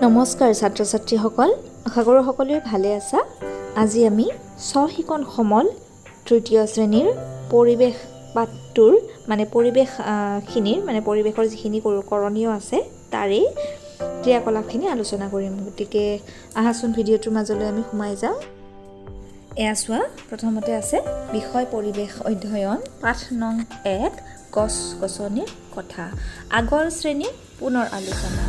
নমস্কাৰ ছাত্ৰ ছাত্ৰীসকল, আশা কৰোঁ সকলোৱে ভালে আছা। আজি আমি সহিকণ সমল তৃতীয় শ্ৰেণীৰ পৰিৱেশ পাঠটোৰ পৰিৱেশৰ যিখিনি কৰণীয় আছে তাৰে ক্ৰিয়াকলাপখিনি আলোচনা কৰিম। গতিকে আহাচোন ভিডিঅ'টোৰ মাজলৈ আমি সোমাই যাওঁ। এয়া চোৱা, প্ৰথমতে আছে বিষয় পৰিৱেশ অধ্যয়ন পাঠ নং 1 গছ গছনিৰ কথা। আগৰ শ্ৰেণীৰ পুনৰ আলোচনা।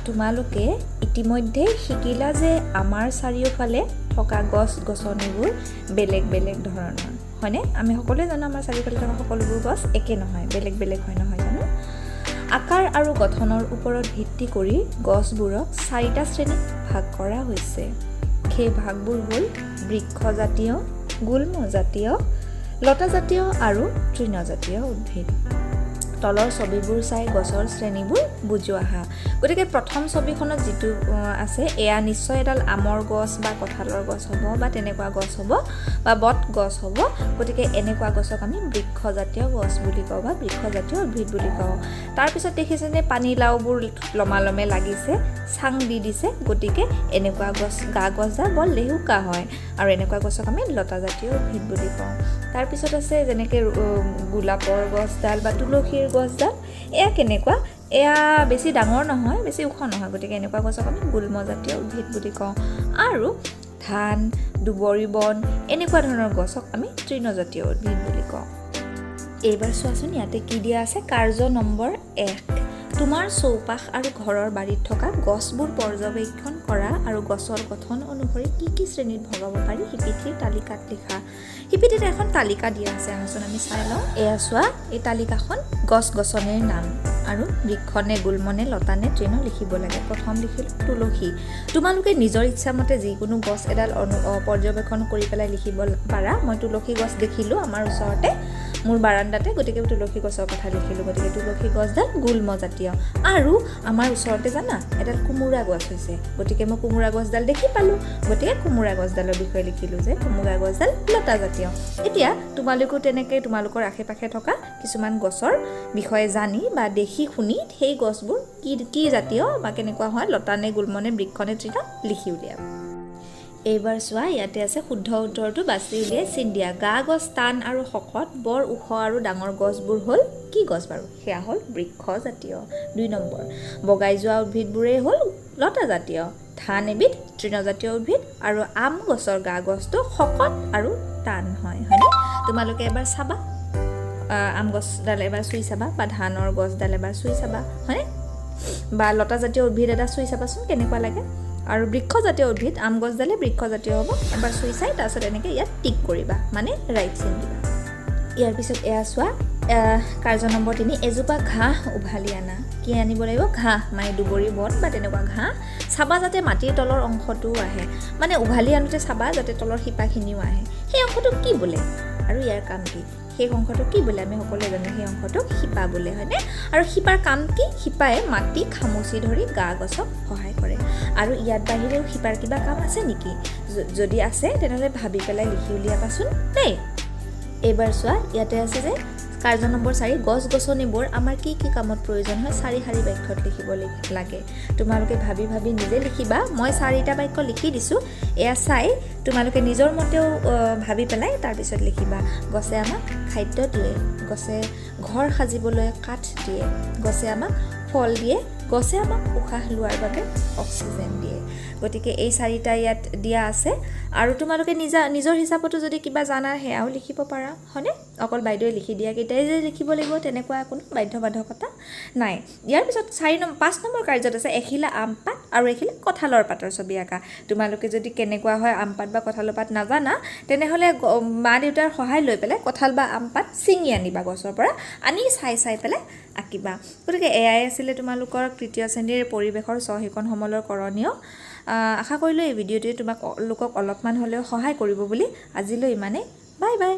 তোমালোকে ইতিমধ্যে শিকিলা যে আমাৰ চাৰিওফালে থকা গছ গছনিবোৰ বেলেগ বেলেগ ধৰণৰ হয়নে? আমি সকলোৱে জানো আমাৰ চাৰিওফালে থকা সকলোবোৰ গছ একে নহয়, বেলেগ বেলেগ হয় নহয় জানো? আকাৰ আৰু গঠনৰ ওপৰত ভিত্তি কৰি গছবোৰক 4টা শ্ৰেণীত ভাগ কৰা হৈছে। সেই ভাগবোৰ হ'ল বৃক্ষজাতীয়, গুল্মজাতীয়, লতাজাতীয় আৰু তৃণজাতীয় উদ্ভিদ। তলৰ ছবিবোৰ চাই গছৰ শ্ৰেণীবোৰ বুজি আহা। গতিকে প্ৰথম ছবিখনত যিটো আছে এয়া নিশ্চয় এডাল আমৰ গছ বা কঁঠালৰ গছ হ'ব বা তেনেকুৱা গছ হ'ব বা বট গছ হ'ব। গতিকে এনেকুৱা গছক আমি বৃক্ষজাতীয় গছ বুলি কওঁ বা বৃক্ষজাতীয় উদ্ভিদ বুলি কওঁ। তাৰপিছত দেখিছেনে পানীলাওবোৰ লমালমে লাগিছে, চাং দি দিছে। গতিকে এনেকুৱা গছ গছডাল বৰ লেহুকা হয় আৰু এনেকুৱা গছক আমি লতাজাতীয় উদ্ভিদ বুলি কওঁ। তাৰপিছত আছে যেনেকৈ গোলাপৰ গছডাল বা তুলসীৰ গছডাল, এয়া কেনেকুৱা? এয়া বেছি ডাঙৰ নহয়, বেছি ওখ নহয়। গতিকে এনেকুৱা গছক আমি গুল্মজাতীয় উদ্ভিদ বুলি কওঁ। আৰু ধান, দুবৰি বন এনেকুৱা ধৰণৰ গছক আমি তৃণজাতীয় উদ্ভিদ বুলি কওঁ। এইবাৰ চোৱাচোন, ইয়াতে কি দিয়া আছে? কাৰ্য নম্বৰ 1, তোমাৰ চৌপাশ আৰু ঘৰৰ বাৰীত থকা গছবোৰ পৰ্যবেক্ষণ কৰা আৰু গছৰ গঠন অনুসৰি কি কি শ্ৰেণীত ভগাব পাৰি শিপিঠীৰ তালিকাত লিখা। শিপিঠীত এখন তালিকা দিয়া আছে, আহচোন আমি চাই লওঁ। এয়া চোৱা, এই তালিকাখন গছ গছনিৰ নাম আৰু বৃক্ষনে, গুল্মনে, লতানে, তৃণ লিখিব লাগে। প্ৰথম লিখিলোঁ তুলসী। তোমালোকে নিজৰ ইচ্ছামতে যিকোনো গছ এডাল পৰ্যবেক্ষণ কৰি পেলাই লিখিব পাৰা। মই তুলসী গছ দেখিলোঁ আমাৰ ওচৰতে, মোৰ বাৰাণ্ডাতে, গতিকে তুলসী গছৰ কথা লিখিলোঁ। গতিকে তুলসী গছডাল গুল্মজাতীয়। আৰু আমাৰ ওচৰতে জানা এডাল কোমোৰা গছ হৈছে, গতিকে মই কোমোৰা গছডাল দেখি পালোঁ, গতিকে কোমোৰা গছডালৰ বিষয়ে লিখিলোঁ যে কোমোৰা গছডাল লতাজাতীয়। এতিয়া তোমালোকেও তেনেকৈ তোমালোকৰ আশে পাশে থকা কিছুমান গছৰ বিষয়ে জানি বা দেখি শুনি সেই গছবোৰ কি জাতীয় বা কেনেকুৱা হয়, লতানে, গুল্মনে, বৃক্ষনে, তৃণ লিখি উলিয়াব। এইবাৰ চোৱা, ইয়াতে আছে শুদ্ধ উত্তৰটো বাছি উলিয়াই চিন দিয়া। গা গছ টান আৰু শকত, বৰ ওখ আৰু ডাঙৰ গছবোৰ হ'ল কি গছ বাৰু? সেয়া হ'ল বৃক্ষজাতীয়। 2 নম্বৰ, বগাই যোৱা উদ্ভিদবোৰেই হ'ল লতাজাতীয়। ধান এবিধ তৃণজাতীয় উদ্ভিদ আৰু আম গছৰ গা গছটো শকত আৰু টান হয়, হয়নে? তোমালোকে এবাৰ চাবা, আম গছডাল এবাৰ চুই চাবা বা ধানৰ গছডাল এবাৰ চুই চাবা, হয়নে? বা লতাজাতীয় উদ্ভিদ এটা চুই চাবাচোন কেনেকুৱা লাগে। আৰু বৃক্ষজাতীয় উদ্ভিদ, আম গছডালে বৃক্ষজাতীয় হ'ব। এবাৰ চুই চাই তাৰপিছত এনেকৈ ইয়াত টিক কৰিবা, মানে ৰাইট চিন দিবা। ইয়াৰ পিছত এয়া চোৱা, কাৰ্য নম্বৰ 3, এজোপা ঘাঁহ উভালি আনা। কি আনিব লাগিব? ঘাঁহ, মানে দুবৰি বন বা তেনেকুৱা ঘাঁহ। চাবা যাতে মাটিৰ তলৰ অংশটোও আহে, মানে উভালি আনোতে চাবা যাতে তলৰ শিপাখিনিও আহে। সেই অংশটোক কি বোলে আৰু ইয়াৰ কাম কি? সেই অংশটোক কি বোলে? আমি সকলোৱে জানো সেই অংশটোক শিপা বোলে, হয়নে? আৰু শিপাৰ কাম কি? শিপাই মাটি খামুচি ধৰি গা গছক সহায় কৰে। আৰু ইয়াত বাহিৰেও শিপাৰ কিবা কাম আছে নেকি? যদি আছে তেনেহ'লে ভাবি পেলাই লিখি উলিয়াবাচোন দেই। এইবাৰ চোৱা, ইয়াতে আছে যে কাৰ্য নম্বৰ 4, গছ গছনিবোৰ আমাৰ কি কি কামত প্ৰয়োজন হয় 4 শাৰী বাক্যত লিখিব লাগে। তোমালোকে ভাবি ভাবি নিজে লিখিবা। মই 4টা বাক্য লিখি দিছোঁ, এয়া চাই তোমালোকে নিজৰ মতেও ভাবি পেলাই তাৰপিছত লিখিবা। গছে আমাক খাদ্য দিয়ে, গছে ঘৰ সাজিবলৈ কাঠ দিয়ে, গছে আমাক ফল দিয়ে, গছে আমাক উশাহ লোৱাৰ বাবে অক্সিজেন দিয়ে। গতিকে এই 4টা ইয়াত দিয়া আছে। আৰু তোমালোকে নিজৰ হিচাপতো যদি কিবা জানা সেয়াও লিখিব পাৰা, হয়নে? অকল বাইদেৱে লিখি দিয়াকেইটাই যে লিখিব লাগিব তেনেকুৱা কোনো বাধ্যবাধকতা নাই। ইয়াৰ পিছত 5 নম্বৰ কাৰ্যত আছে এখিলা আম পাত আৰু এখিলা কঁঠালৰ পাতৰ ছবি আঁকা। তোমালোকে যদি কেনেকুৱা হয় আম পাত বা কঁঠালৰ পাত নাজানা, তেনেহ'লে মা দেউতাৰ সহায় লৈ পেলাই কঁঠাল বা আম পাত ছিঙি আনিবা গছৰ পৰা, আনি চাই পেলাই আঁকিবা। গতিকে এয়াই আছিলে তোমালোকৰ তৃতীয় শ্ৰেণীৰ পৰিৱেশৰ সহিকণ সমলৰ কৰণীয়। আশা কৰিলোঁ এই ভিডিঅ'টোৱে তোমালোকক অলপমান হ'লেও সহায় কৰিব বুলি। আজিলৈ ইমানেই। Bye bye.